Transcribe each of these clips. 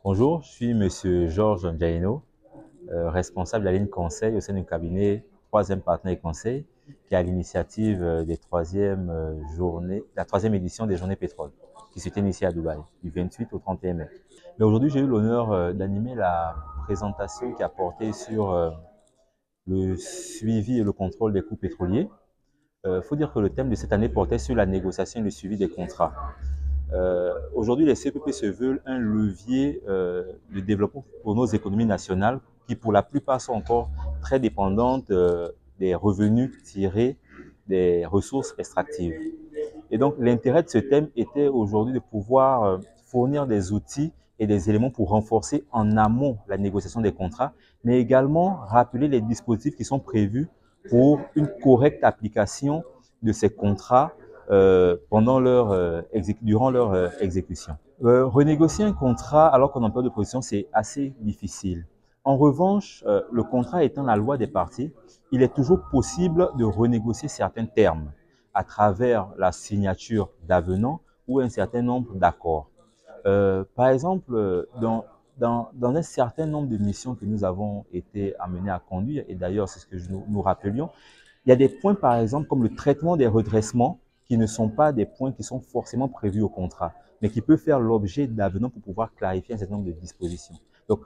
Bonjour, je suis Monsieur Georges Ndiaino, responsable de la ligne conseil au sein du cabinet Troisième Partenaire Conseil, qui est à l'initiative des la troisième édition des Journées Pétrole, qui s'est initiée à Dubaï, du 28 au 31 mai. Mais aujourd'hui, j'ai eu l'honneur d'animer la présentation qui a porté sur le suivi et le contrôle des coûts pétroliers. Faut dire que le thème de cette année portait sur la négociation et le suivi des contrats. Aujourd'hui, les CPP se veulent un levier de développement pour nos économies nationales qui, pour la plupart, sont encore très dépendantes des revenus tirés des ressources extractives. Et donc, l'intérêt de ce thème était aujourd'hui de pouvoir fournir des outils et des éléments pour renforcer en amont la négociation des contrats, mais également rappeler les dispositifs qui sont prévus pour une correcte application de ces contrats durant leur exécution. Renégocier un contrat alors qu'on est en période de position, c'est assez difficile. En revanche, le contrat étant la loi des parties, il est toujours possible de renégocier certains termes à travers la signature d'avenants ou un certain nombre d'accords. Par exemple, dans un certain nombre de missions que nous avons été amenés à conduire, et d'ailleurs c'est ce que nous rappelions, il y a des points par exemple comme le traitement des redressements qui ne sont pas des points qui sont forcément prévus au contrat, mais qui peuvent faire l'objet d'avenants pour pouvoir clarifier un certain nombre de dispositions. Donc,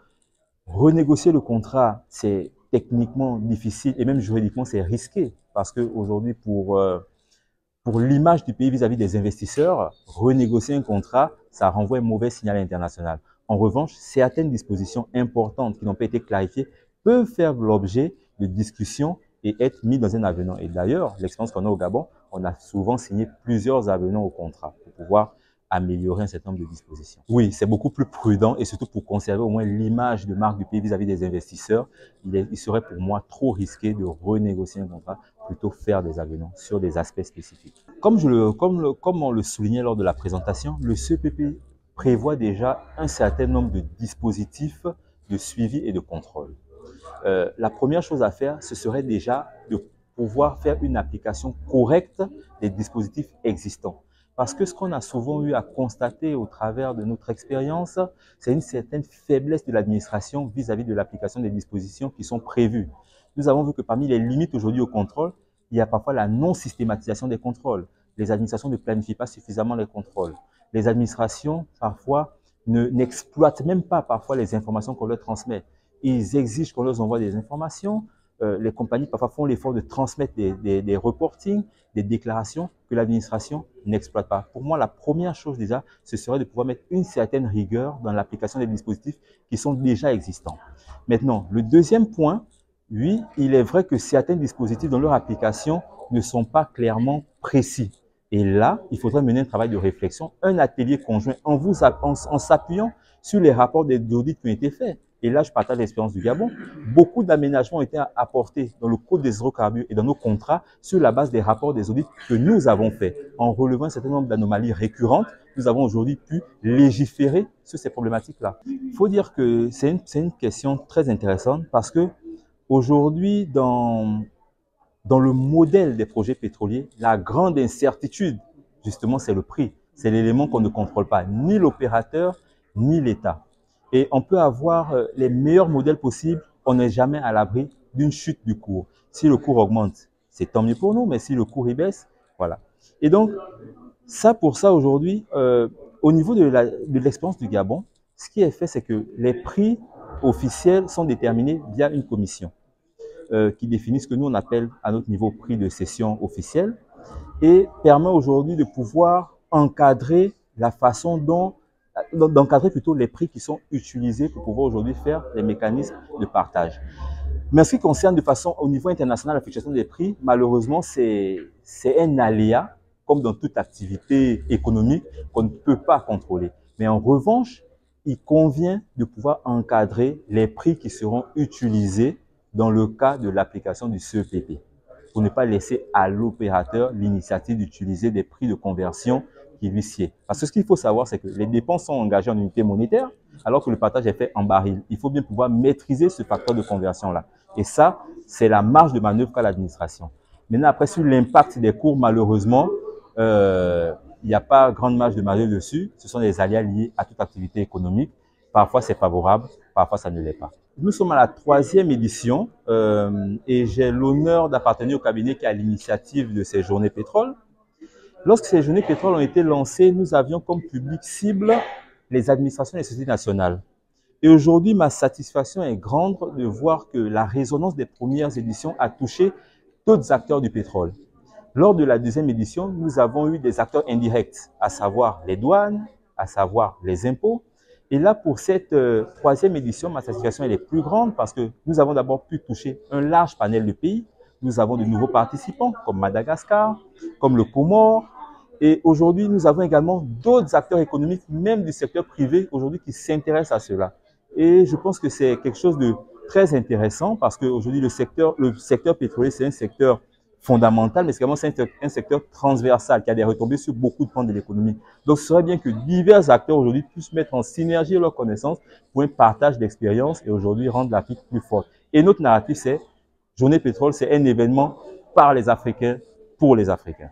renégocier le contrat, c'est techniquement difficile et même juridiquement, c'est risqué parce qu'aujourd'hui, pour l'image du pays vis-à-vis des investisseurs, renégocier un contrat, ça renvoie un mauvais signal international. En revanche, certaines dispositions importantes qui n'ont pas été clarifiées peuvent faire l'objet de discussions et être mis dans un avenant. Et d'ailleurs, l'expérience qu'on a au Gabon, on a souvent signé plusieurs avenants au contrat pour pouvoir améliorer un certain nombre de dispositions. Oui, c'est beaucoup plus prudent et surtout pour conserver au moins l'image de marque du pays vis-à-vis des investisseurs. Il serait pour moi trop risqué de renégocier un contrat, plutôt faire des avenants sur des aspects spécifiques. Comme on le soulignait lors de la présentation, le CPP prévoit déjà un certain nombre de dispositifs de suivi et de contrôle. La première chose à faire, ce serait déjà de pouvoir faire une application correcte des dispositifs existants. Parce que ce qu'on a souvent eu à constater au travers de notre expérience, c'est une certaine faiblesse de l'administration vis-à-vis de l'application des dispositions qui sont prévues. Nous avons vu que parmi les limites aujourd'hui au contrôle, il y a parfois la non-systématisation des contrôles. Les administrations ne planifient pas suffisamment les contrôles. Les administrations, parfois, n'exploitent même pas parfois les informations qu'on leur transmet. Ils exigent qu'on leur envoie des informations. Les compagnies parfois font l'effort de transmettre des reportings, des déclarations que l'administration n'exploite pas. Pour moi, la première chose déjà, ce serait de pouvoir mettre une certaine rigueur dans l'application des dispositifs qui sont déjà existants. Maintenant, le deuxième point, oui, il est vrai que certains dispositifs dans leur application ne sont pas clairement précis. Et là, il faudrait mener un travail de réflexion, un atelier conjoint en s'appuyant sur les rapports d'audit qui ont été faits. Et là, je partage l'expérience du Gabon. Beaucoup d'aménagements ont été apportés dans le code des hydrocarbures et dans nos contrats sur la base des rapports des audits que nous avons faits. En relevant un certain nombre d'anomalies récurrentes, nous avons aujourd'hui pu légiférer sur ces problématiques-là. Il faut dire que c'est une question très intéressante parce que aujourd'hui, dans le modèle des projets pétroliers, la grande incertitude, justement, c'est le prix. C'est l'élément qu'on ne contrôle pas, ni l'opérateur, ni l'État. Et on peut avoir les meilleurs modèles possibles, on n'est jamais à l'abri d'une chute du cours. Si le cours augmente, c'est tant mieux pour nous, mais si le cours y baisse, voilà. Et donc, pour ça, aujourd'hui, au niveau de l'expérience du Gabon, ce qui est fait, c'est que les prix officiels sont déterminés via une commission qui définit ce que nous, on appelle à notre niveau prix de cession officiel et permet aujourd'hui de pouvoir encadrer la façon d'encadrer plutôt les prix qui sont utilisés pour pouvoir aujourd'hui faire les mécanismes de partage. Mais en ce qui concerne de façon au niveau international la fixation des prix, malheureusement, c'est un aléa, comme dans toute activité économique, qu'on ne peut pas contrôler. Mais en revanche, il convient de pouvoir encadrer les prix qui seront utilisés dans le cas de l'application du CEPP, pour ne pas laisser à l'opérateur l'initiative d'utiliser des prix de conversion qui lui sied. Parce que ce qu'il faut savoir, c'est que les dépenses sont engagées en unité monétaire, alors que le partage est fait en baril. Il faut bien pouvoir maîtriser ce facteur de conversion-là. Et ça, c'est la marge de manœuvre qu'a l'administration. Maintenant, après, sur l'impact des cours, malheureusement, il n'y a pas grande marge de manœuvre dessus. Ce sont des aléas liés à toute activité économique. Parfois, c'est favorable, parfois, ça ne l'est pas. Nous sommes à la 3e édition et j'ai l'honneur d'appartenir au cabinet qui a l'initiative de ces journées pétrole. Lorsque ces journées pétrole ont été lancées, nous avions comme public cible les administrations et les sociétés nationales. Et aujourd'hui, ma satisfaction est grande de voir que la résonance des premières éditions a touché d'autres acteurs du pétrole. Lors de la 2e édition, nous avons eu des acteurs indirects, à savoir les douanes, à savoir les impôts. Et là, pour cette 3e édition, ma satisfaction elle est plus grande parce que nous avons d'abord pu toucher un large panel de pays. Nous avons de nouveaux participants comme Madagascar, comme le Comore. Et aujourd'hui, nous avons également d'autres acteurs économiques, même du secteur privé, aujourd'hui qui s'intéressent à cela. Et je pense que c'est quelque chose de très intéressant parce qu'aujourd'hui, le secteur pétrolier, c'est un secteur fondamental, mais c'est également un secteur transversal qui a des retombées sur beaucoup de pans de l'économie. Donc, ce serait bien que divers acteurs aujourd'hui puissent mettre en synergie leurs connaissances pour un partage d'expériences et aujourd'hui rendre l'Afrique plus forte. Et notre narratif, c'est Journée Pétrole, c'est un événement par les Africains, pour les Africains.